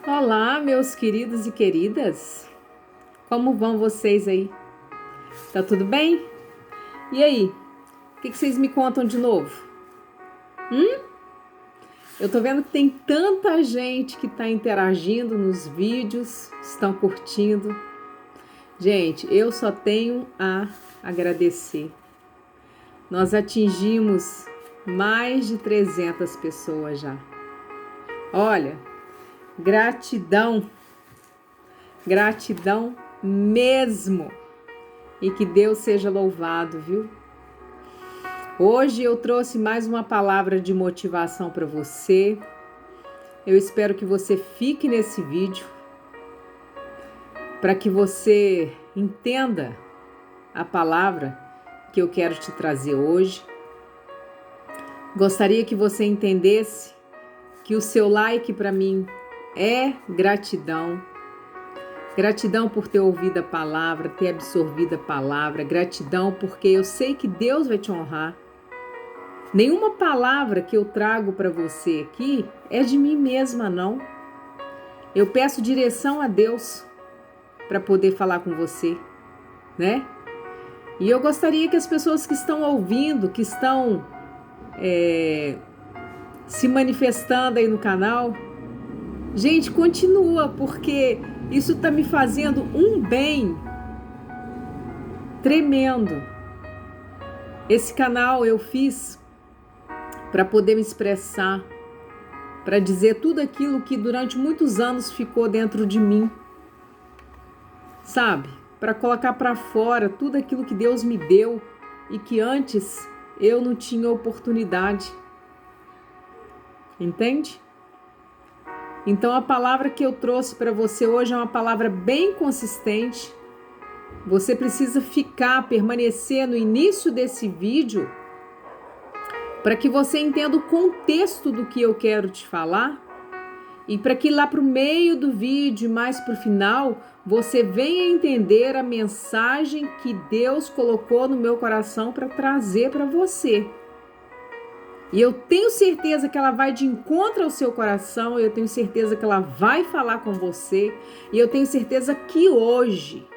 Olá, meus queridos e queridas. Como vão vocês aí? Tá tudo bem? E aí? O que vocês me contam de novo? Eu tô vendo que tem tanta gente que tá interagindo nos vídeos, estão curtindo. Gente, eu só tenho a agradecer. Nós atingimos mais de 300 pessoas já. Olha, gratidão. Gratidão mesmo. E que Deus seja louvado, viu? Hoje eu trouxe mais uma palavra de motivação para você. Eu espero que você fique nesse vídeo para que você entenda a palavra que eu quero te trazer hoje. Gostaria que você entendesse que o seu like para mim é gratidão. Gratidão por ter ouvido a palavra, ter absorvido a palavra. Gratidão porque eu sei que Deus vai te honrar. Nenhuma palavra que eu trago para você aqui é de mim mesma, não. Eu peço direção a Deus para poder falar com você, né? E eu gostaria que as pessoas que estão ouvindo, que estão se manifestando aí no canal, gente, continua, porque isso está me fazendo um bem tremendo. Esse canal eu fiz para poder me expressar, para dizer tudo aquilo que durante muitos anos ficou dentro de mim, sabe? Para colocar para fora tudo aquilo que Deus me deu e que antes eu não tinha oportunidade. Entende? Então a palavra que eu trouxe para você hoje é uma palavra bem consistente. Você precisa permanecer no início desse vídeo para que você entenda o contexto do que eu quero te falar e para que lá para o meio do vídeo, mais para o final, você venha entender a mensagem que Deus colocou no meu coração para trazer para você. E eu tenho certeza que ela vai de encontro ao seu coração, eu tenho certeza que ela vai falar com você, e eu tenho certeza que hoje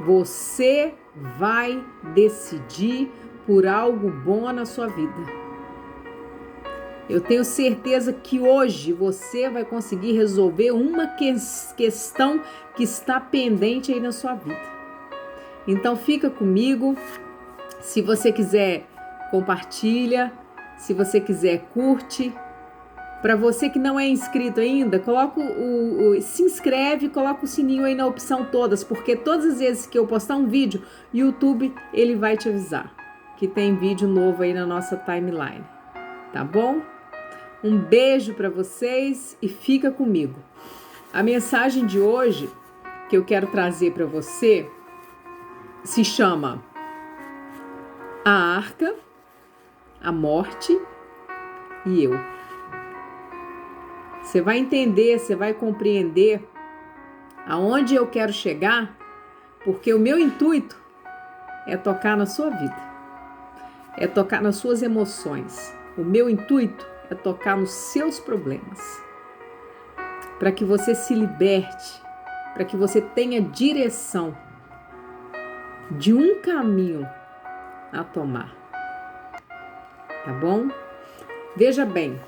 você vai decidir por algo bom na sua vida. Eu tenho certeza que hoje você vai conseguir resolver uma questão que está pendente aí na sua vida. Então fica comigo. Se você quiser, compartilha. Se você quiser, curte. Para você que não é inscrito ainda, coloca se inscreve, coloca o sininho aí na opção todas, porque todas as vezes que eu postar um vídeo, o YouTube ele vai te avisar que tem vídeo novo aí na nossa timeline, tá bom? Um beijo para vocês e fica comigo. A mensagem de hoje que eu quero trazer para você se chama A Arca, a Morte e Eu. Você vai entender, você vai compreender aonde eu quero chegar, porque o meu intuito é tocar na sua vida, é tocar nas suas emoções. O meu intuito é tocar nos seus problemas, para que você se liberte, para que você tenha direção de um caminho a tomar, tá bom? Veja bem,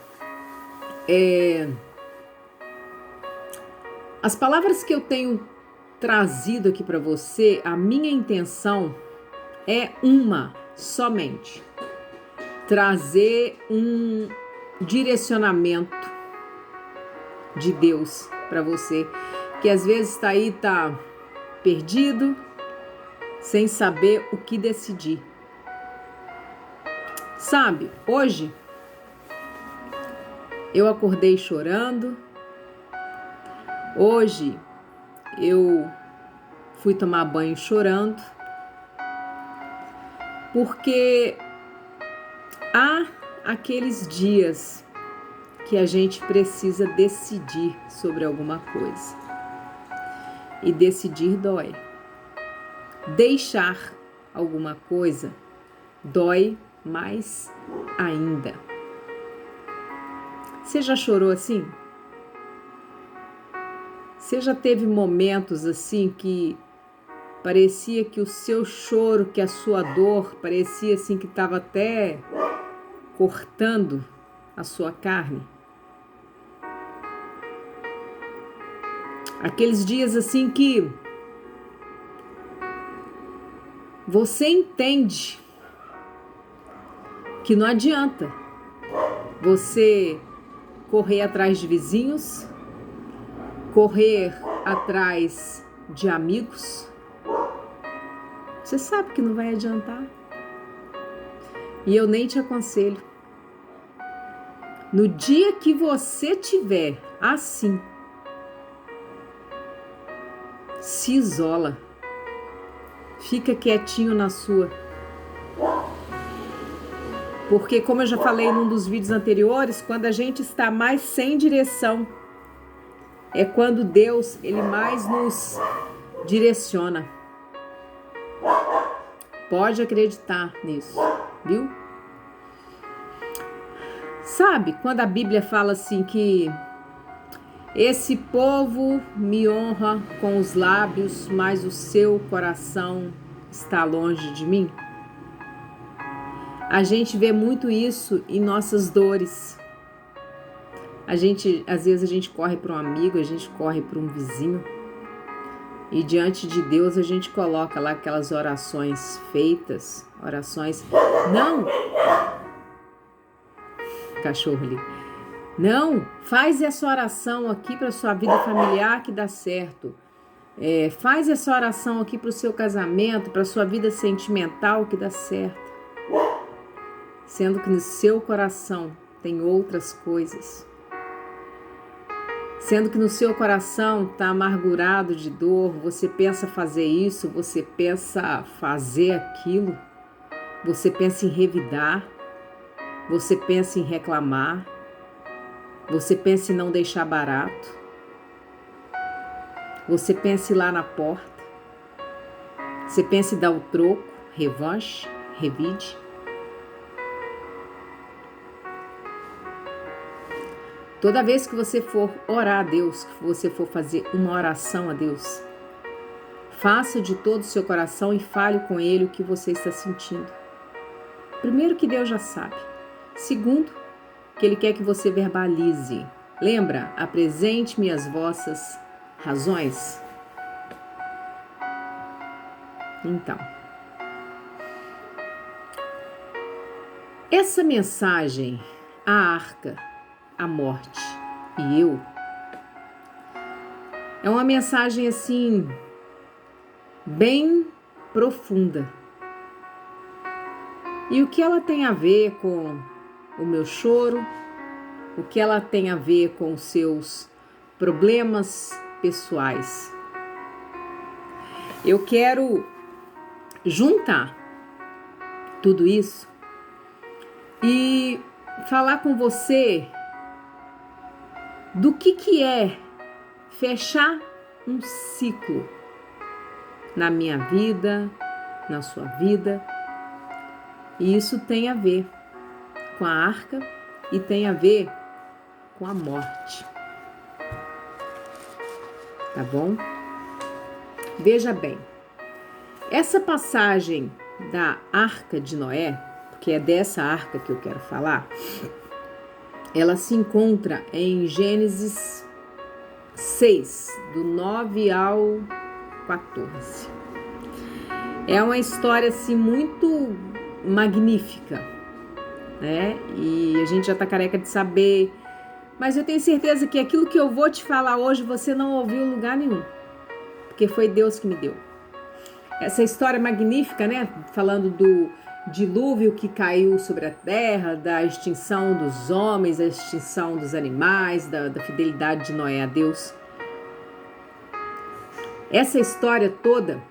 as palavras que eu tenho trazido aqui para você, a minha intenção é uma somente: trazer um direcionamento de Deus para você, que às vezes está aí, tá perdido, sem saber o que decidir. Sabe, hoje eu acordei chorando, hoje eu fui tomar banho chorando, porque há aqueles dias que a gente precisa decidir sobre alguma coisa. E decidir dói. Deixar alguma coisa dói mais ainda. Você já chorou assim? Você já teve momentos assim que parecia que o seu choro, que a sua dor, parecia assim que estava até cortando a sua carne? Aqueles dias assim que você entende que não adianta você correr atrás de vizinhos, correr atrás de amigos. Você sabe que não vai adiantar. E eu nem te aconselho. No dia que você tiver assim, se isola. Fica quietinho na sua. Porque, como eu já falei num dos vídeos anteriores, quando a gente está mais sem direção, é quando Deus, Ele mais nos direciona. Pode acreditar nisso, viu? Sabe, quando a Bíblia fala assim que esse povo me honra com os lábios, mas o seu coração está longe de mim? A gente vê muito isso em nossas dores. Às vezes a gente corre para um amigo, a gente corre para um vizinho. E diante de Deus a gente coloca lá aquelas orações feitas, orações... Não! Cachorro ali. Não, faz essa oração aqui para sua vida familiar que dá certo. Faz essa oração aqui para o seu casamento, para sua vida sentimental que dá certo. Sendo que no seu coração tem outras coisas. Sendo que no seu coração está amargurado de dor, você pensa fazer isso, você pensa fazer aquilo, você pensa em revidar, você pensa em reclamar, você pensa em não deixar barato, você pensa em ir lá na porta, você pensa em dar o troco, revanche, revide. Toda vez que você for orar a Deus, que você for fazer uma oração a Deus, faça de todo o seu coração e fale com Ele o que você está sentindo. Primeiro, que Deus já sabe. Segundo, que Ele quer que você verbalize. Lembra? Apresente-me as vossas razões. Então, essa mensagem, a arca, a morte e eu, é uma mensagem assim bem profunda. E o que ela tem a ver com o meu choro, o que ela tem a ver com os seus problemas pessoais? Eu quero juntar tudo isso e falar com você do que é fechar um ciclo na minha vida, na sua vida. E isso tem a ver com a arca e tem a ver com a morte. Tá bom? Veja bem, essa passagem da arca de Noé, porque é dessa arca que eu quero falar, ela se encontra em Gênesis 6, do 9 ao 14. É uma história assim muito magnífica, né? E a gente já tá careca de saber, mas eu tenho certeza que aquilo que eu vou te falar hoje você não ouviu em lugar nenhum, porque foi Deus que me deu. Essa história magnífica, né? Falando do dilúvio que caiu sobre a terra, da extinção dos homens, da extinção dos animais, da fidelidade de Noé a Deus. Essa história toda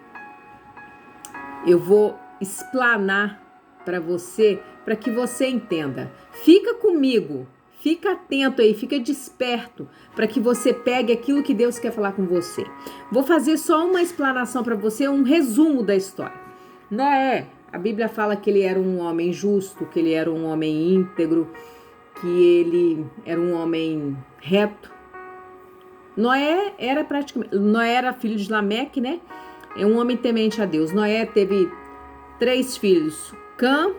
eu vou explanar para você, para que você entenda. Fica comigo, fica atento aí, fica desperto, para que você pegue aquilo que Deus quer falar com você. Vou fazer só uma explanação para você, um resumo da história. Noé, a Bíblia fala que ele era um homem justo, que ele era um homem íntegro, que ele era um homem reto. Noé era filho de Lameque, né? É um homem temente a Deus. Noé teve 3 filhos: Cã,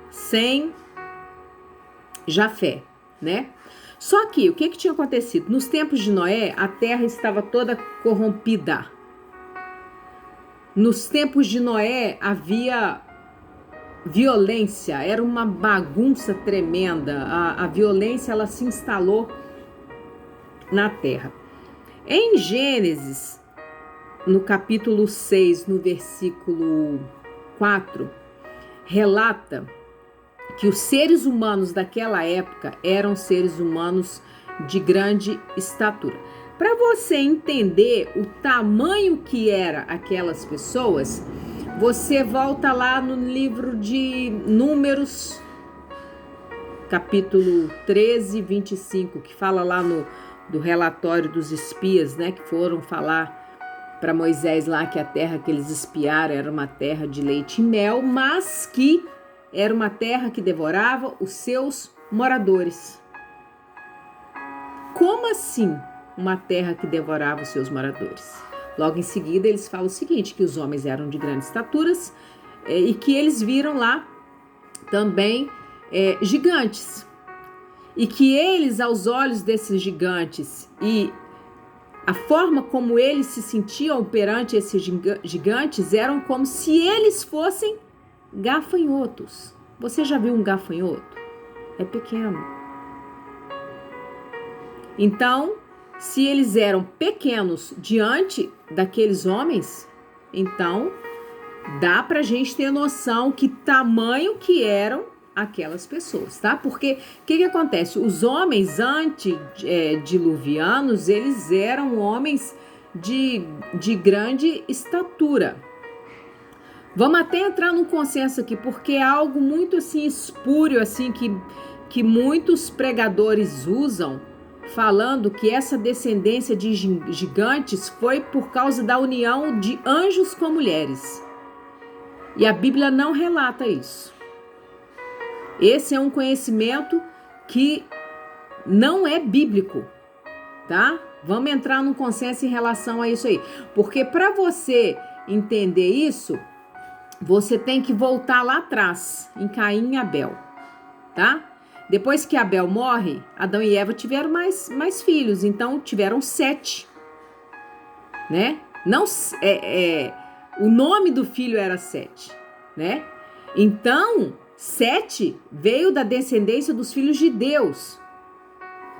Sem, Jafé, né? Só que o que tinha acontecido? Nos tempos de Noé, a terra estava toda corrompida. Nos tempos de Noé havia violência, era uma bagunça tremenda. A violência, ela se instalou na terra. Em Gênesis, no capítulo 6, no versículo 4, relata que os seres humanos daquela época eram seres humanos de grande estatura. Para você entender o tamanho que era aquelas pessoas, você volta lá no livro de Números, capítulo 13, 25, que fala lá do relatório dos espias, né, que foram falar para Moisés lá que a terra que eles espiaram era uma terra de leite e mel, mas que era uma terra que devorava os seus moradores. Como assim uma terra que devorava os seus moradores? Logo em seguida eles falam o seguinte, que os homens eram de grandes estaturas e que eles viram lá também gigantes. E que eles, aos olhos desses gigantes e a forma como eles se sentiam perante esses gigantes eram como se eles fossem gafanhotos. Você já viu um gafanhoto? É pequeno. Então, se eles eram pequenos diante daqueles homens, então dá pra gente ter noção que tamanho que eram aquelas pessoas, tá? Porque o que acontece? Os homens antediluvianos, eles eram homens de grande estatura. Vamos até entrar num consenso aqui, porque é algo muito assim espúrio, assim, que muitos pregadores usam, falando que essa descendência de gigantes foi por causa da união de anjos com mulheres. E a Bíblia não relata isso. Esse é um conhecimento que não é bíblico, tá? Vamos entrar num consenso em relação a isso aí. Porque para você entender isso, você tem que voltar lá atrás, em Caim e Abel, tá? Depois que Abel morre, Adão e Eva tiveram mais filhos, então tiveram 7, né? Não, o nome do filho era 7, né? Então, 7 veio da descendência dos filhos de Deus,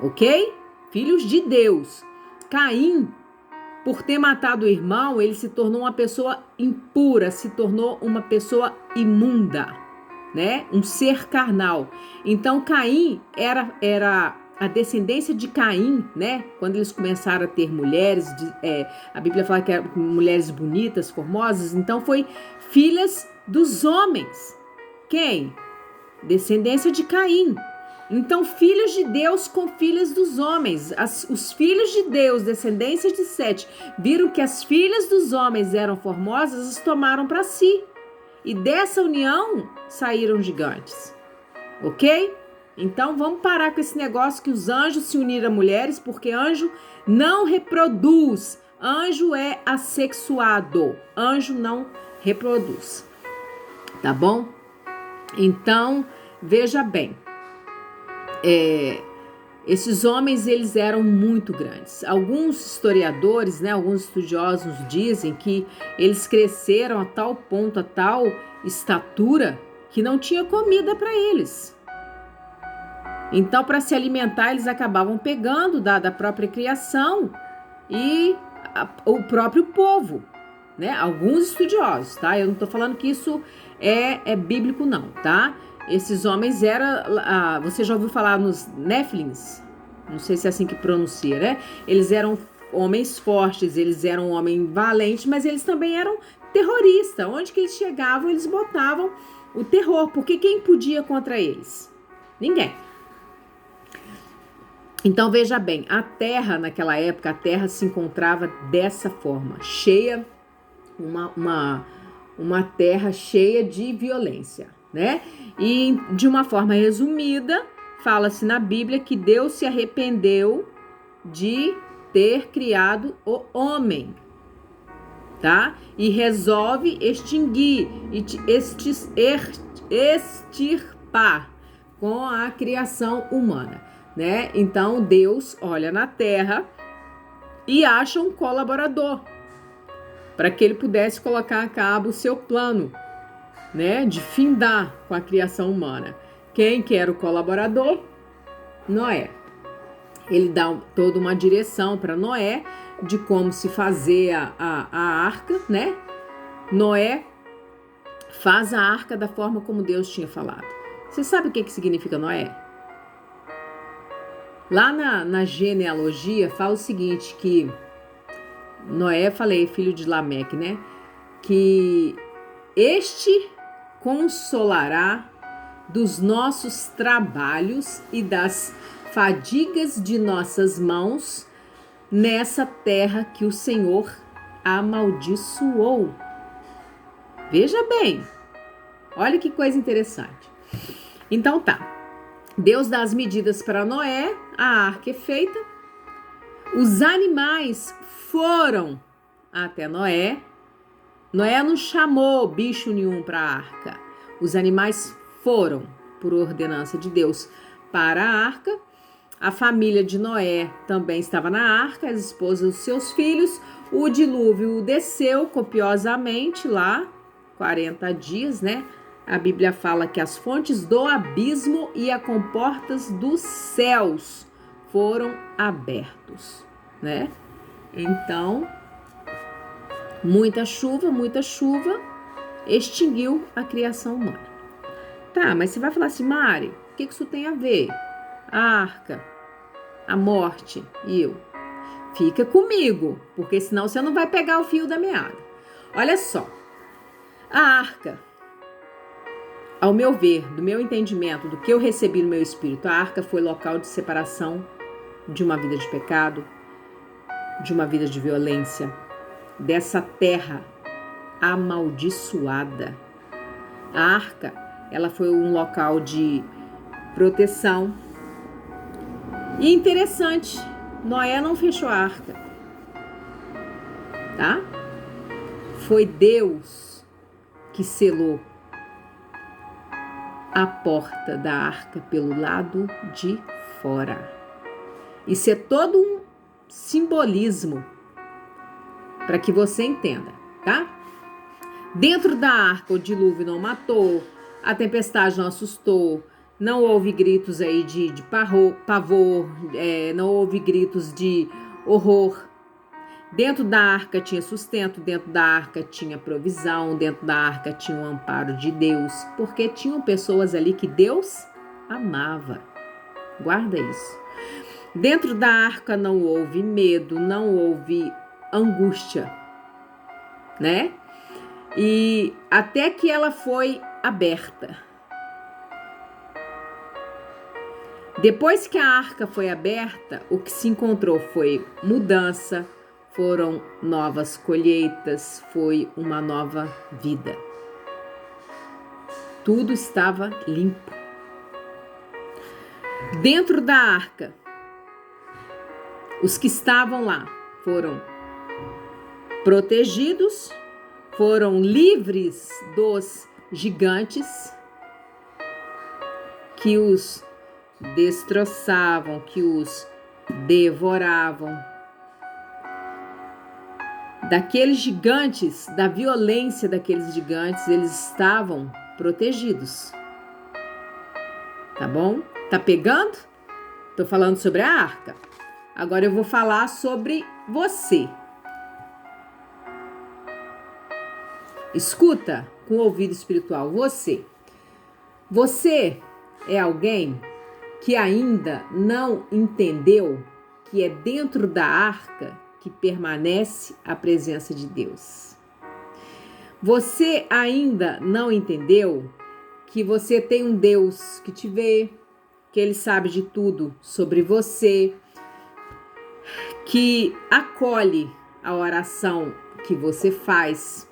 ok? Filhos de Deus. Caim, por ter matado o irmão, ele se tornou uma pessoa impura, se tornou uma pessoa imunda, né? Um ser carnal. Então, Caim era a descendência de Caim, né? Quando eles começaram a ter mulheres, a Bíblia fala que eram mulheres bonitas, formosas, então foi filhas dos homens. Quem? Descendência de Caim. Então, filhos de Deus com filhas dos homens. Os filhos de Deus, descendência de Sete, viram que as filhas dos homens eram formosas, as tomaram para si. E dessa união saíram gigantes. Ok? Então, vamos parar com esse negócio que os anjos se uniram a mulheres, porque anjo não reproduz. Anjo é assexuado. Anjo não reproduz. Tá bom? Então, veja bem, esses homens, eles eram muito grandes. Alguns historiadores, né, alguns estudiosos dizem que eles cresceram a tal ponto, a tal estatura, que não tinha comida para eles. Então, para se alimentar, eles acabavam pegando da própria criação e o próprio povo, né? Alguns estudiosos, tá? Eu não tô falando que isso é bíblico não, tá? Esses homens você já ouviu falar nos Néfilins? Não sei se é assim que pronuncia, né? Eles eram homens fortes, eles eram homens valentes, mas eles também eram terroristas. Onde que eles chegavam, eles botavam o terror, porque quem podia contra eles? Ninguém. Então, veja bem, a terra naquela época, a terra se encontrava dessa forma, cheia, uma terra cheia de violência, né? E de uma forma resumida, fala-se na Bíblia que Deus se arrependeu de ter criado o homem, tá? E resolve extinguir e extirpar com a criação humana, né? Então Deus olha na terra e acha um colaborador para que ele pudesse colocar a cabo o seu plano, né? De findar com a criação humana. Quem que era o colaborador? Noé. Ele dá toda uma direção para Noé de como se fazer a arca, né? Noé faz a arca da forma como Deus tinha falado. Você sabe o que significa Noé? Lá na genealogia fala o seguinte, que Noé, falei, filho de Lameque, né? Que este consolará dos nossos trabalhos e das fadigas de nossas mãos nessa terra que o Senhor amaldiçoou. Veja bem, olha que coisa interessante. Então tá, Deus dá as medidas para Noé, a arca é feita, os animais foram até Noé. Noé não chamou bicho nenhum para a arca, os animais foram, por ordenança de Deus, para a arca. A família de Noé também estava na arca, as esposas dos seus filhos. O dilúvio desceu copiosamente lá, 40 dias, né? A Bíblia fala que as fontes do abismo e as comportas dos céus foram abertos, né? Então, muita chuva extinguiu a criação humana. Tá, mas você vai falar assim, Mari, o que isso tem a ver? A arca, a morte e eu. Fica comigo, porque senão você não vai pegar o fio da meada. Olha só, a arca, ao meu ver, do meu entendimento, do que eu recebi no meu espírito, a arca foi local de separação de uma vida de pecado, de uma vida de violência, dessa terra amaldiçoada. A arca, ela foi um local de proteção. E interessante, Noé não fechou a arca, tá? Foi Deus que selou a porta da arca pelo lado de fora. Isso é todo um simbolismo para que você entenda, tá? Dentro da arca o dilúvio não matou, a tempestade não assustou, não houve gritos aí de pavor, não houve gritos de horror. Dentro da arca tinha sustento, dentro da arca tinha provisão, dentro da arca tinha o amparo de Deus, porque tinham pessoas ali que Deus amava. Guarda isso. Dentro da arca não houve medo, não houve angústia, né? E até que ela foi aberta. Depois que a arca foi aberta, o que se encontrou foi mudança, foram novas colheitas, foi uma nova vida. Tudo estava limpo. Dentro da arca, os que estavam lá foram protegidos, foram livres dos gigantes que os destroçavam, que os devoravam. Daqueles gigantes, da violência daqueles gigantes, eles estavam protegidos. Tá bom? Tá pegando? Tô falando sobre a arca. Agora eu vou falar sobre você. Escuta com o ouvido espiritual. Você é alguém que ainda não entendeu que é dentro da arca que permanece a presença de Deus. Você ainda não entendeu que você tem um Deus que te vê, que Ele sabe de tudo sobre você, que acolhe a oração que você faz.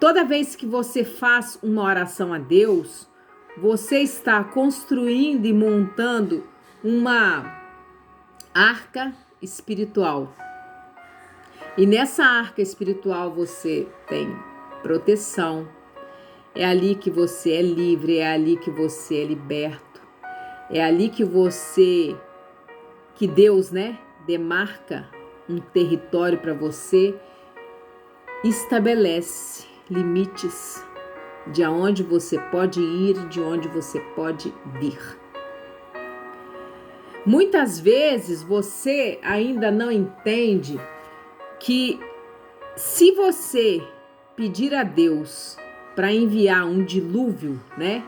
Toda vez que você faz uma oração a Deus, você está construindo e montando uma arca espiritual. E nessa arca espiritual você tem proteção. É ali que você é livre, é ali que você é liberto. É ali que Deus, né, demarca um território para você, estabelece limites de aonde você pode ir, de onde você pode vir. Muitas vezes você ainda não entende que se você pedir a Deus para enviar um dilúvio, né,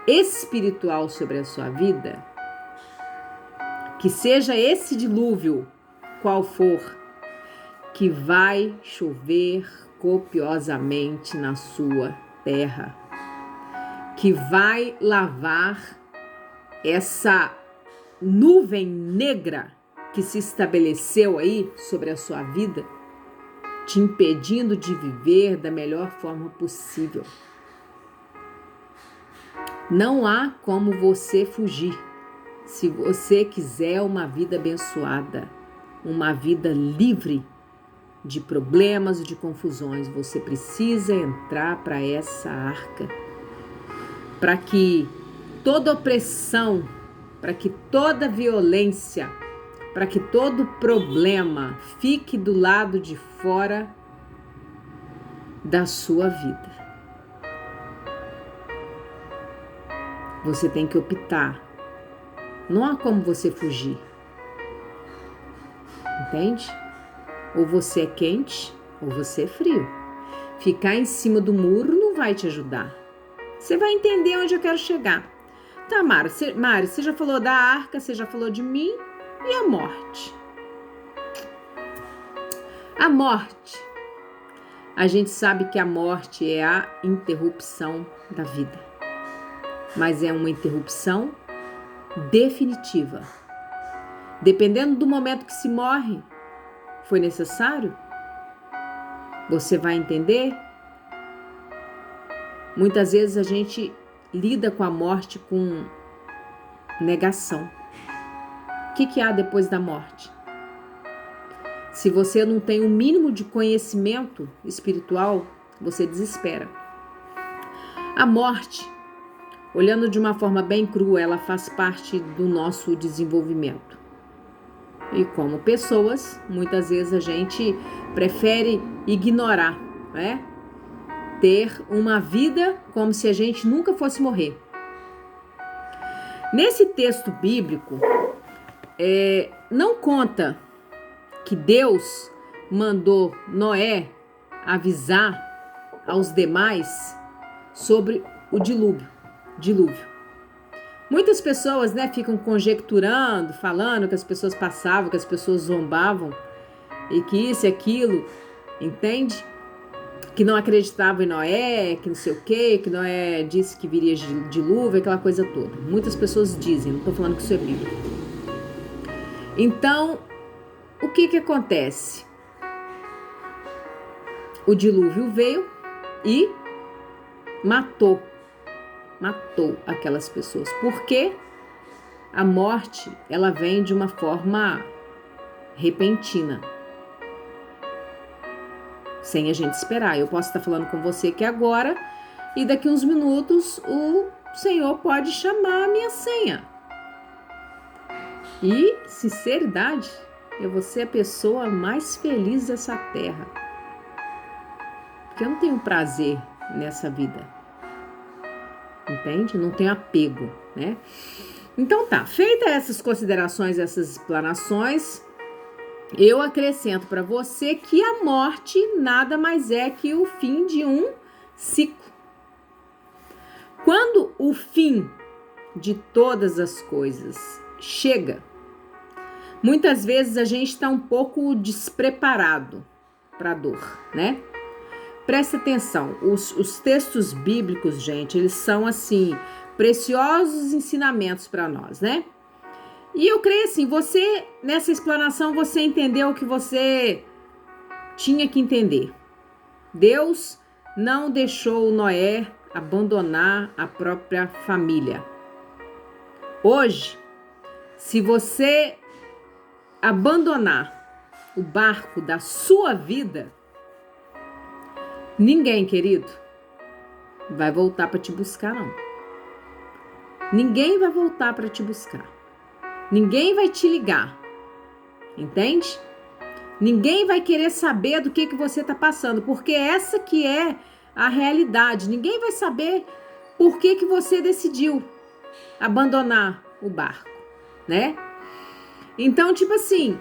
espiritual sobre a sua vida, que seja esse dilúvio qual for, que vai chover copiosamente na sua terra, que vai lavar essa nuvem negra que se estabeleceu aí sobre a sua vida, te impedindo de viver da melhor forma possível. Não há como você fugir. Se você quiser uma vida abençoada, uma vida livre de problemas e de confusões, você precisa entrar para essa arca, para que toda opressão, para que toda violência, para que todo problema fique do lado de fora da sua vida. Você tem que optar. Não há como você fugir. Entende? Ou você é quente, ou você é frio. Ficar em cima do muro não vai te ajudar. Você vai entender onde eu quero chegar. Tá, Mari, você já falou da arca, você já falou de mim, e a morte? A morte. A gente sabe que a morte é a interrupção da vida. Mas é uma interrupção definitiva. Dependendo do momento que se morre, foi necessário? Você vai entender? Muitas vezes a gente lida com a morte com negação. O que há depois da morte? Se você não tem o mínimo de conhecimento espiritual, você desespera. A morte, olhando de uma forma bem crua, ela faz parte do nosso desenvolvimento. E como pessoas, muitas vezes a gente prefere ignorar, né? Ter uma vida como se a gente nunca fosse morrer. Nesse texto bíblico, não conta que Deus mandou Noé avisar aos demais sobre o dilúvio. Muitas pessoas, né, ficam conjecturando, falando que as pessoas passavam, que as pessoas zombavam e que isso e aquilo, entende? Que não acreditavam em Noé, que não sei o quê, que Noé disse que viria dilúvio, aquela coisa toda. Muitas pessoas dizem, não estou falando que isso é bíblico. Então, o que acontece? O dilúvio veio e matou aquelas pessoas. Porque a morte, ela vem de uma forma repentina, sem a gente esperar. Eu posso estar falando com você aqui agora e daqui uns minutos o Senhor pode chamar a minha senha. E, sinceridade, eu vou ser a pessoa mais feliz dessa terra. Porque eu não tenho prazer nessa vida. Entende? Não tenho apego, né? Então tá, feitas essas considerações, essas explanações, eu acrescento para você que a morte nada mais é que o fim de um ciclo. Quando o fim de todas as coisas chega, muitas vezes a gente está um pouco despreparado para a dor, né? Presta atenção, os textos bíblicos, gente, eles são, assim, preciosos ensinamentos para nós, né? E eu creio assim, você, nessa explanação, você entendeu o que você tinha que entender. Deus não deixou Noé abandonar a própria família. Hoje, se você abandonar o barco da sua vida, ninguém, querido, vai voltar para te buscar, não. Ninguém vai voltar para te buscar. Ninguém vai te ligar. Entende? Ninguém vai querer saber do que você está passando, porque essa que é a realidade. Ninguém vai saber por que você decidiu abandonar o barco, né? Então, tipo assim,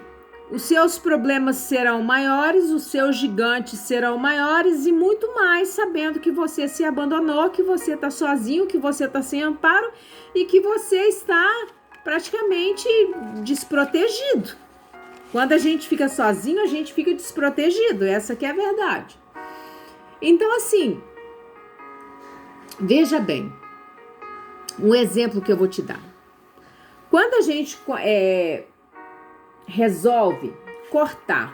os seus problemas serão maiores, os seus gigantes serão maiores e muito mais sabendo que você se abandonou, que você está sozinho, que você está sem amparo e que você está praticamente desprotegido. Quando a gente fica sozinho, a gente fica desprotegido, essa que é a verdade. Então, assim, veja bem, um exemplo que eu vou te dar. Quando a gente resolve cortar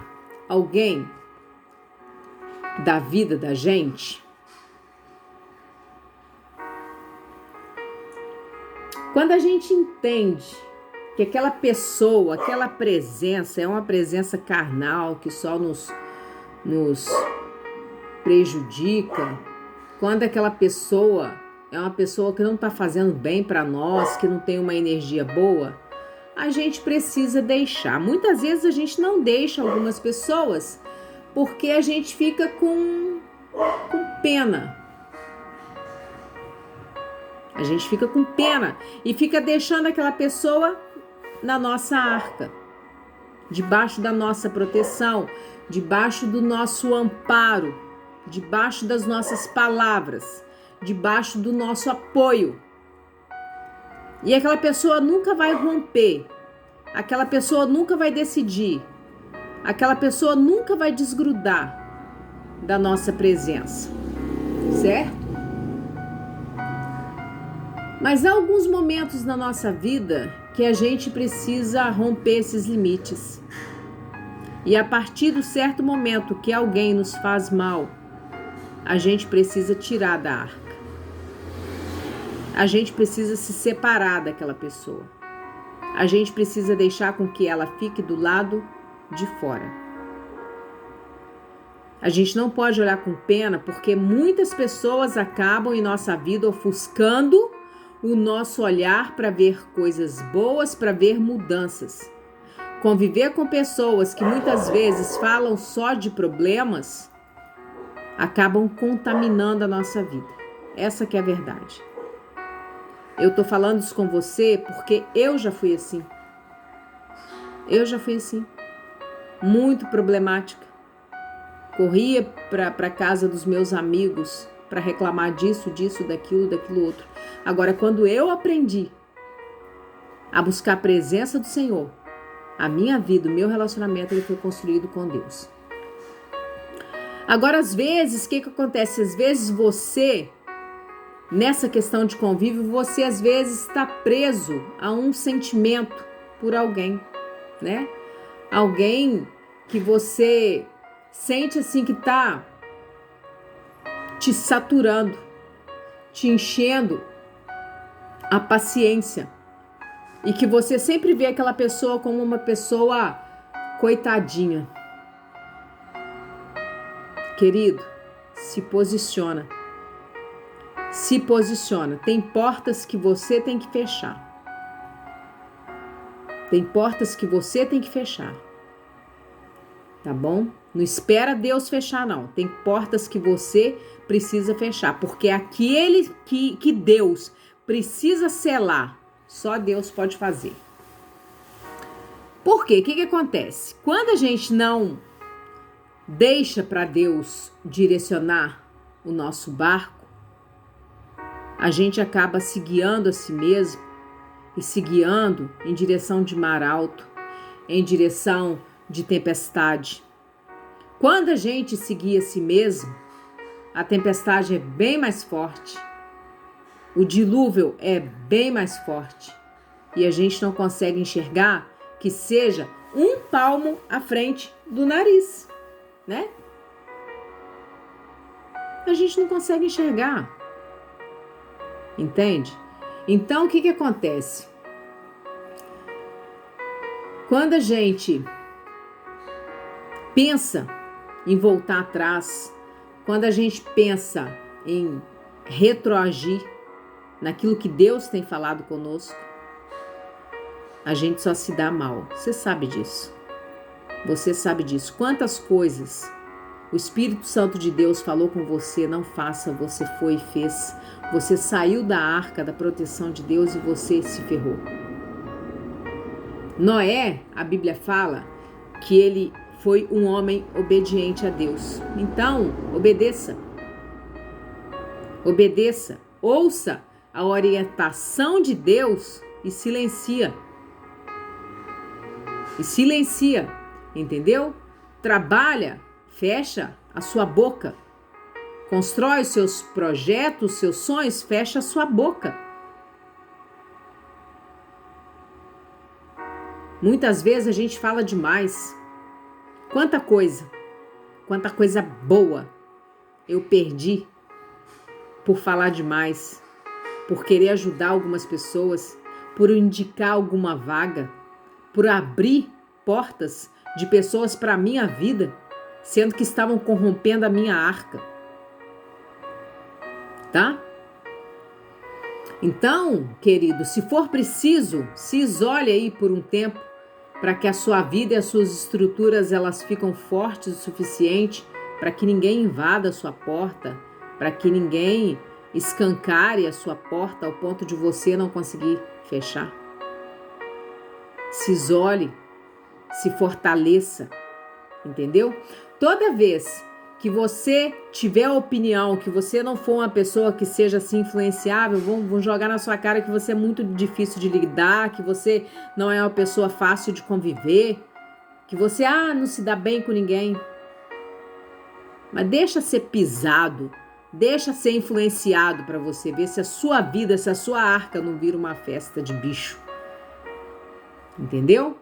alguém da vida da gente, quando a gente entende que aquela pessoa, aquela presença é uma presença carnal que só nos prejudica, quando aquela pessoa é uma pessoa que não está fazendo bem para nós, que não tem uma energia boa, a gente precisa deixar. Muitas vezes a gente não deixa algumas pessoas porque a gente fica com pena. A gente fica com pena e fica deixando aquela pessoa na nossa arca, debaixo da nossa proteção, debaixo do nosso amparo, debaixo das nossas palavras, debaixo do nosso apoio. E aquela pessoa nunca vai romper, aquela pessoa nunca vai decidir, aquela pessoa nunca vai desgrudar da nossa presença, certo? Mas há alguns momentos na nossa vida que a gente precisa romper esses limites. E a partir do certo momento que alguém nos faz mal, a gente precisa tirar da arca. A gente precisa se separar daquela pessoa. A gente precisa deixar com que ela fique do lado de fora. A gente não pode olhar com pena porque muitas pessoas acabam em nossa vida ofuscando o nosso olhar para ver coisas boas, para ver mudanças. Conviver com pessoas que muitas vezes falam só de problemas acabam contaminando a nossa vida. Essa que é a verdade. Eu tô falando isso com você porque eu já fui assim. Eu já fui assim. Muito problemática. Corria para casa dos meus amigos para reclamar disso, daquilo outro. Agora, quando eu aprendi a buscar a presença do Senhor, a minha vida, o meu relacionamento, ele foi construído com Deus. Agora, às vezes, o que acontece? Às vezes você, nessa questão de convívio, você às vezes está preso a um sentimento por alguém, né? Alguém que você sente assim que tá te saturando, te enchendo a paciência e que você sempre vê aquela pessoa como uma pessoa coitadinha. Querido, se posiciona. Se posiciona. Tem portas que você tem que fechar. Tem portas que você tem que fechar. Tá bom? Não espera Deus fechar, não. Tem portas que você precisa fechar. Porque aquele que Deus precisa selar, só Deus pode fazer. Por quê? O que acontece? Quando a gente não deixa para Deus direcionar o nosso barco, a gente acaba se guiando a si mesmo e se guiando em direção de mar alto, em direção de tempestade. Quando a gente se guia a si mesmo, a tempestade é bem mais forte, o dilúvio é bem mais forte e a gente não consegue enxergar que seja um palmo à frente do nariz, né? A gente não consegue enxergar. Entende? Então, o que acontece? Quando a gente pensa em voltar atrás, quando a gente pensa em retroagir naquilo que Deus tem falado conosco, a gente só se dá mal. Você sabe disso. Você sabe disso. Quantas coisas o Espírito Santo de Deus falou com você, não faça, você foi e fez. Você saiu da arca da proteção de Deus e você se ferrou. Noé, a Bíblia fala que ele foi um homem obediente a Deus. Então, obedeça. Obedeça. Ouça a orientação de Deus e silencia. Entendeu? Trabalha, fecha a sua boca. Constrói os seus projetos, seus sonhos, fecha a sua boca. Muitas vezes a gente fala demais. Quanta coisa boa eu perdi por falar demais, por querer ajudar algumas pessoas, por indicar alguma vaga, por abrir portas de pessoas para a minha vida, sendo que estavam corrompendo a minha arca. Tá? Então, querido, se for preciso, se isole aí por um tempo, para que a sua vida e as suas estruturas elas ficam fortes o suficiente para que ninguém invada a sua porta, para que ninguém escancare a sua porta ao ponto de você não conseguir fechar. Se isole, se fortaleça, entendeu? Toda vez que você tiver a opinião que você não for uma pessoa que seja assim influenciável, vão jogar na sua cara que você é muito difícil de lidar, que você não é uma pessoa fácil de conviver, que você não se dá bem com ninguém. Mas deixa ser pisado, deixa ser influenciado para você ver se a sua vida, se a sua arca não vira uma festa de bicho. Entendeu?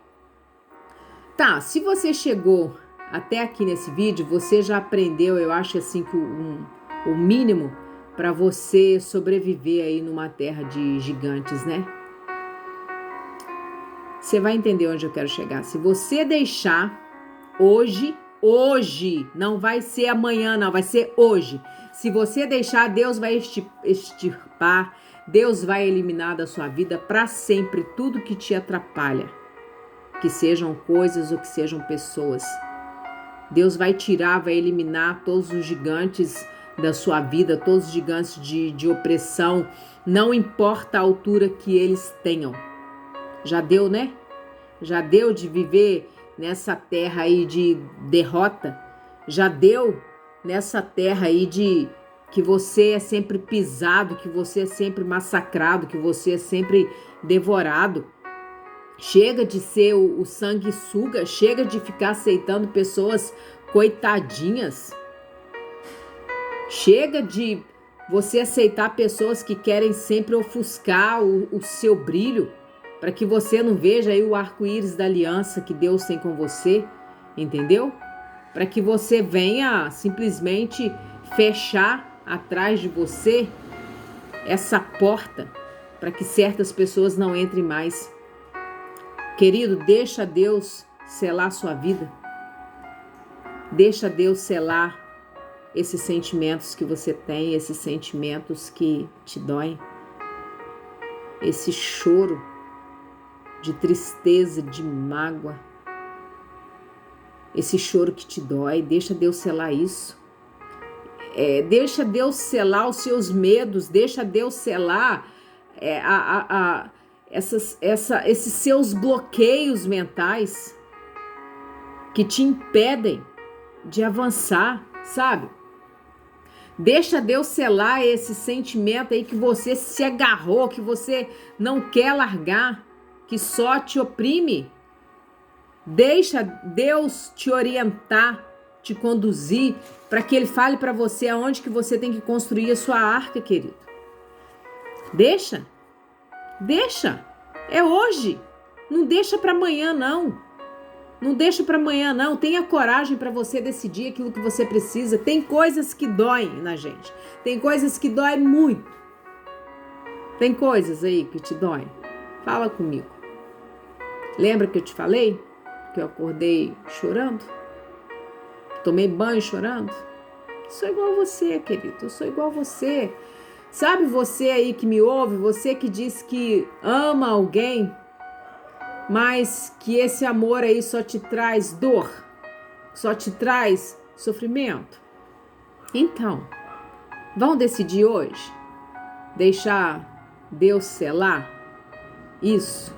Tá, se você chegou até aqui nesse vídeo, você já aprendeu, eu acho assim que o mínimo para você sobreviver aí numa terra de gigantes, né? Você vai entender onde eu quero chegar. Se você deixar hoje, não vai ser amanhã, não, vai ser hoje. Se você deixar, Deus vai extirpar, Deus vai eliminar da sua vida para sempre tudo que te atrapalha, que sejam coisas ou que sejam pessoas. Deus vai tirar, vai eliminar todos os gigantes da sua vida, todos os gigantes de opressão, não importa a altura que eles tenham. Já deu, né? Já deu de viver nessa terra aí de derrota? Já deu nessa terra aí de que você é sempre pisado, que você é sempre massacrado, que você é sempre devorado? Chega de ser o sanguessuga, chega de ficar aceitando pessoas coitadinhas. Chega de você aceitar pessoas que querem sempre ofuscar o seu brilho, para que você não veja aí o arco-íris da aliança que Deus tem com você, entendeu? Para que você venha simplesmente fechar atrás de você essa porta, para que certas pessoas não entrem mais. Querido, deixa Deus selar sua vida. Deixa Deus selar esses sentimentos que você tem, esses sentimentos que te doem. Esse choro de tristeza, de mágoa. Esse choro que te dói, deixa Deus selar isso. Deixa Deus selar os seus medos, deixa Deus selar esses seus bloqueios mentais que te impedem de avançar, sabe? Deixa Deus selar esse sentimento aí que você se agarrou, que você não quer largar, que só te oprime. Deixa Deus te orientar, te conduzir, para que Ele fale para você aonde que você tem que construir a sua arca, querido. Deixa. É hoje. Não deixa para amanhã, não. Não deixa para amanhã, não. Tenha coragem para você decidir aquilo que você precisa. Tem coisas que doem na gente. Tem coisas que doem muito. Tem coisas aí que te doem. Fala comigo. Lembra que eu te falei que eu acordei chorando? Tomei banho chorando? Sou igual a você, querido. Eu sou igual a você. Sabe você aí que me ouve, você que diz que ama alguém, mas que esse amor aí só te traz dor, só te traz sofrimento? Então, vão decidir hoje deixar Deus selar isso?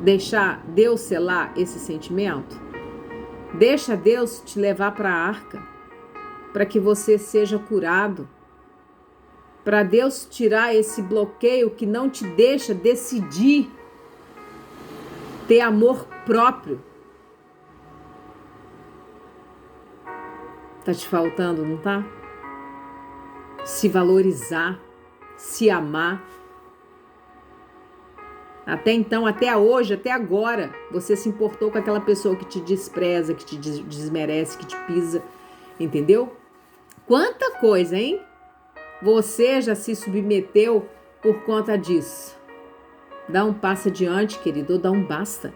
Deixar Deus selar esse sentimento? Deixa Deus te levar para a arca, para que você seja curado, para Deus tirar esse bloqueio que não te deixa decidir ter amor próprio. Tá te faltando, não tá? Se valorizar, se amar. Até então, até hoje, até agora, você se importou com aquela pessoa que te despreza, que te desmerece, que te pisa, entendeu? Quanta coisa, hein? Você já se submeteu por conta disso. Dá um passo adiante, querido, ou dá um basta.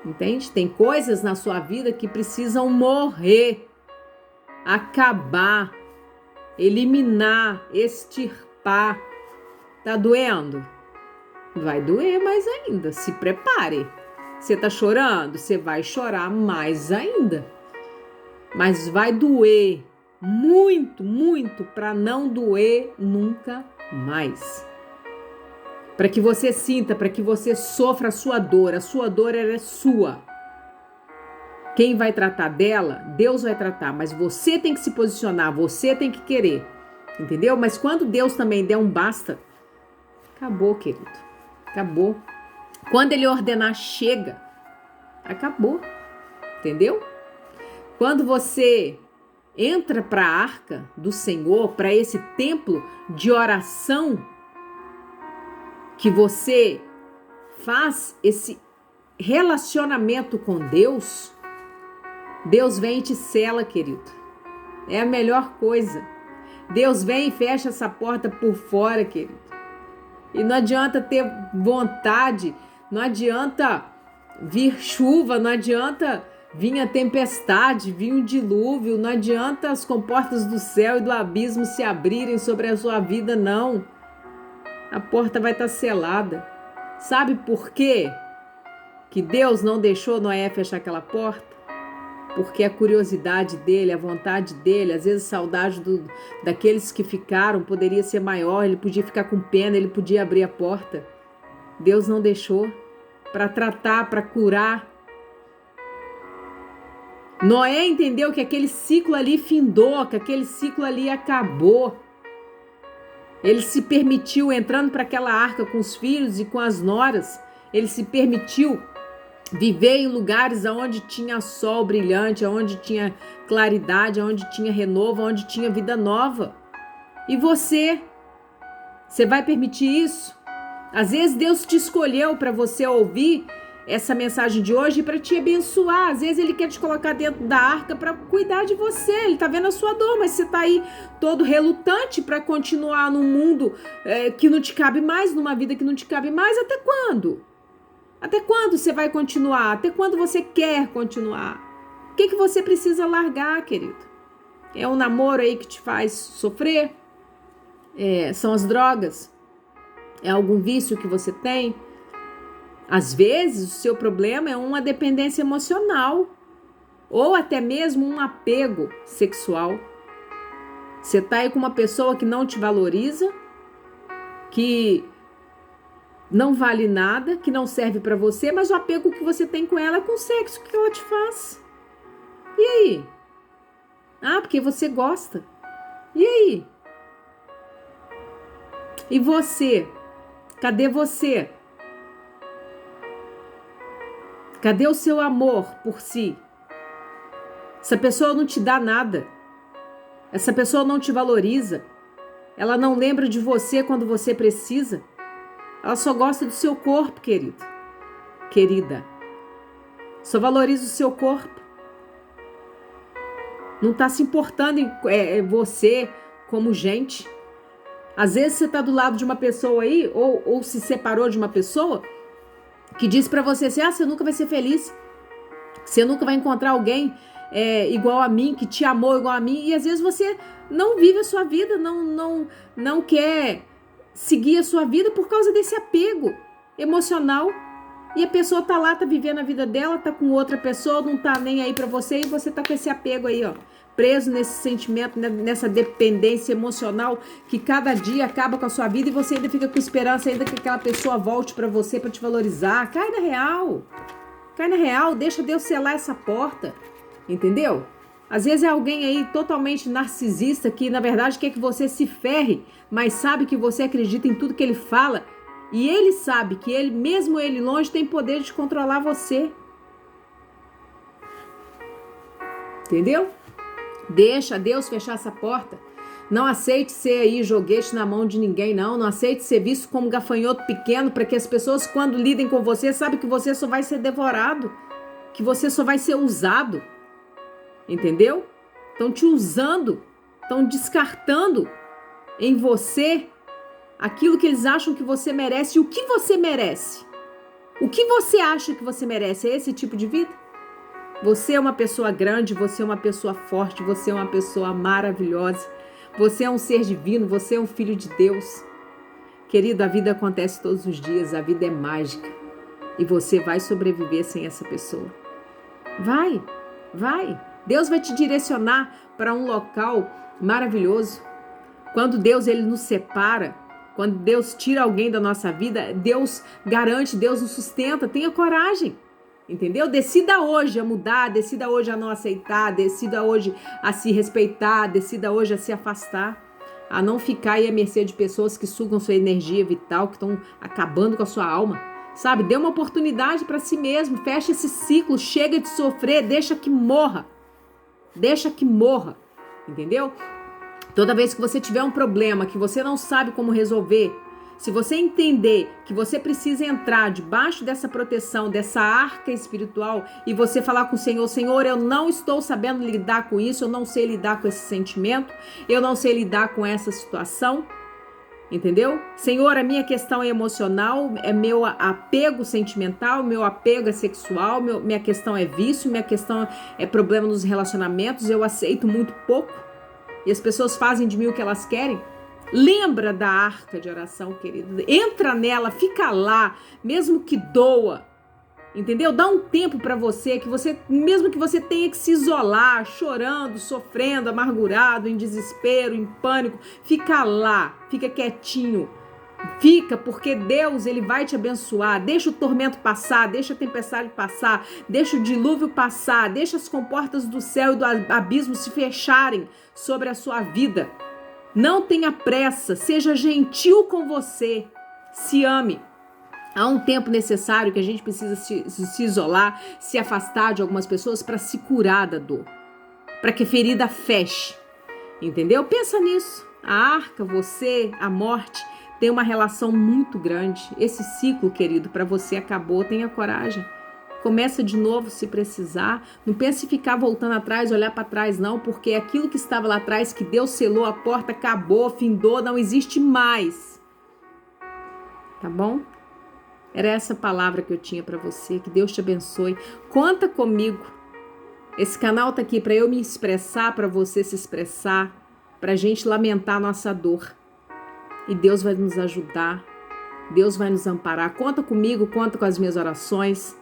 Entende? Tem coisas na sua vida que precisam morrer, acabar, eliminar, extirpar. Tá doendo? Vai doer mais ainda. Se prepare. Você tá chorando? Você vai chorar mais ainda. Mas vai doer muito, muito, para não doer nunca mais. Para que você sinta, para que você sofra a sua dor. A sua dor, ela é sua. Quem vai tratar dela, Deus vai tratar, mas você tem que se posicionar, você tem que querer, entendeu? Mas quando Deus também der um basta, acabou, querido, acabou. Quando Ele ordenar, chega, acabou, entendeu? Quando você entra para a arca do Senhor, para esse templo de oração, que você faz esse relacionamento com Deus, Deus vem e te sela, querido. É a melhor coisa. Deus vem e fecha essa porta por fora, querido. E não adianta ter vontade, não adianta vir chuva, não adianta vir a tempestade, vir um dilúvio, não adianta as comportas do céu e do abismo se abrirem sobre a sua vida, não. A porta vai estar selada. Sabe por quê que Deus não deixou Noé fechar aquela porta? Porque a curiosidade dele, a vontade dele, às vezes a saudade daqueles que ficaram poderia ser maior, ele podia ficar com pena, ele podia abrir a porta. Deus não deixou para tratar, para curar. Noé entendeu que aquele ciclo ali findou, que aquele ciclo ali acabou. Ele se permitiu, entrando para aquela arca com os filhos e com as noras, ele se permitiu viver em lugares onde tinha sol brilhante, onde tinha claridade, onde tinha renovo, onde tinha vida nova. E você vai permitir isso? Às vezes Deus te escolheu para você ouvir essa mensagem de hoje para te abençoar. Às vezes Ele quer te colocar dentro da arca para cuidar de você. Ele tá vendo a sua dor, mas você tá aí todo relutante para continuar num mundo que não te cabe mais, numa vida que não te cabe mais. Até quando? Até quando você vai continuar? Até quando você quer continuar? O que você precisa largar, querido? É um namoro aí que te faz sofrer? São as drogas? É algum vício que você tem? Às vezes, o seu problema é uma dependência emocional ou até mesmo um apego sexual. Você tá aí com uma pessoa que não te valoriza, que não vale nada, que não serve pra você, mas o apego que você tem com ela é com o sexo. O que ela te faz? E aí? Ah, porque você gosta. E aí? E você? Cadê você? Cadê o seu amor por si? Essa pessoa não te dá nada. Essa pessoa não te valoriza. Ela não lembra de você quando você precisa. Ela só gosta do seu corpo, querido. Querida. Só valoriza o seu corpo. Não está se importando em você como gente. Às vezes você está do lado de uma pessoa aí, ou se separou de uma pessoa, que diz pra você assim, você nunca vai ser feliz, você nunca vai encontrar alguém igual a mim, que te amou igual a mim, e às vezes você não vive a sua vida, não quer seguir a sua vida por causa desse apego emocional. E a pessoa tá lá, tá vivendo a vida dela, tá com outra pessoa, não tá nem aí pra você, e você tá com esse apego aí, ó, preso nesse sentimento, nessa dependência emocional que cada dia acaba com a sua vida, e você ainda fica com esperança ainda que aquela pessoa volte pra você pra te valorizar. Cai na real, deixa Deus selar essa porta, entendeu? Às vezes é alguém aí totalmente narcisista que na verdade quer que você se ferre, mas sabe que você acredita em tudo que ele fala. E ele sabe que ele, mesmo ele longe, tem poder de controlar você. Entendeu? Deixa Deus fechar essa porta. Não aceite ser aí joguete na mão de ninguém, não. Não aceite ser visto como gafanhoto pequeno, para que as pessoas, quando lidem com você, sabem que você só vai ser devorado, que você só vai ser usado. Entendeu? Estão te usando, estão descartando em você aquilo que eles acham que você merece. E o que você merece? O que você acha que você merece? É esse tipo de vida? Você é uma pessoa grande, você é uma pessoa forte, você é uma pessoa maravilhosa. Você é um ser divino, você é um filho de Deus. Querido, a vida acontece todos os dias, a vida é mágica. E você vai sobreviver sem essa pessoa. Vai. Deus vai te direcionar para um local maravilhoso. Quando Deus ele nos separa, quando Deus tira alguém da nossa vida, Deus garante, Deus nos sustenta. Tenha coragem, entendeu? Decida hoje a mudar, decida hoje a não aceitar, decida hoje a se respeitar, decida hoje a se afastar, a não ficar aí à mercê de pessoas que sugam sua energia vital, que estão acabando com a sua alma, sabe? Dê uma oportunidade para si mesmo, fecha esse ciclo, chega de sofrer, deixa que morra, entendeu? Toda vez que você tiver um problema que você não sabe como resolver, se você entender que você precisa entrar debaixo dessa proteção, dessa arca espiritual, e você falar com o Senhor, Senhor, eu não estou sabendo lidar com isso, eu não sei lidar com esse sentimento, eu não sei lidar com essa situação, entendeu? Senhor, a minha questão é emocional, é meu apego sentimental, meu apego é sexual, minha questão é vício, minha questão é problema nos relacionamentos, eu aceito muito pouco. E as pessoas fazem de mim o que elas querem. Lembra da arca de oração, querido. Entra nela, fica lá, mesmo que doa. Entendeu? Dá um tempo para você, mesmo que você tenha que se isolar, chorando, sofrendo, amargurado, em desespero, em pânico, fica lá, fica quietinho. Fica, porque Deus ele vai te abençoar. Deixa o tormento passar, deixa a tempestade passar, deixa o dilúvio passar, deixa as comportas do céu e do abismo se fecharem sobre a sua vida. Não tenha pressa, seja gentil com você, se ame. Há um tempo necessário que a gente precisa se isolar, se afastar de algumas pessoas para se curar da dor, para que a ferida feche, entendeu? Pensa nisso. A arca, você, a morte, tem uma relação muito grande. Esse ciclo, querido, para você acabou. Tenha coragem. Começa de novo se precisar. Não pense em ficar voltando atrás, olhar para trás, não, porque aquilo que estava lá atrás, que Deus selou a porta, acabou, findou, não existe mais. Tá bom? Era essa palavra que eu tinha para você. Que Deus te abençoe. Conta comigo. Esse canal tá aqui para eu me expressar, para você se expressar, para a gente lamentar a nossa dor. E Deus vai nos ajudar, Deus vai nos amparar. Conta comigo, conta com as minhas orações.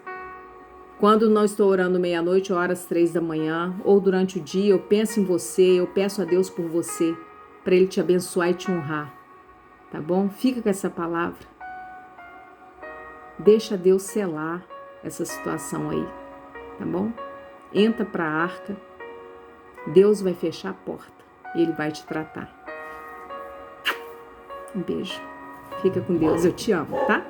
Quando não estou orando meia-noite, eu oro às 3 da manhã, ou durante o dia, eu penso em você, eu peço a Deus por você, para Ele te abençoar e te honrar, tá bom? Fica com essa palavra. Deixa Deus selar essa situação aí, tá bom? Entra para a arca, Deus vai fechar a porta e Ele vai te tratar. Um beijo. Fica com Deus. Eu te amo, tá?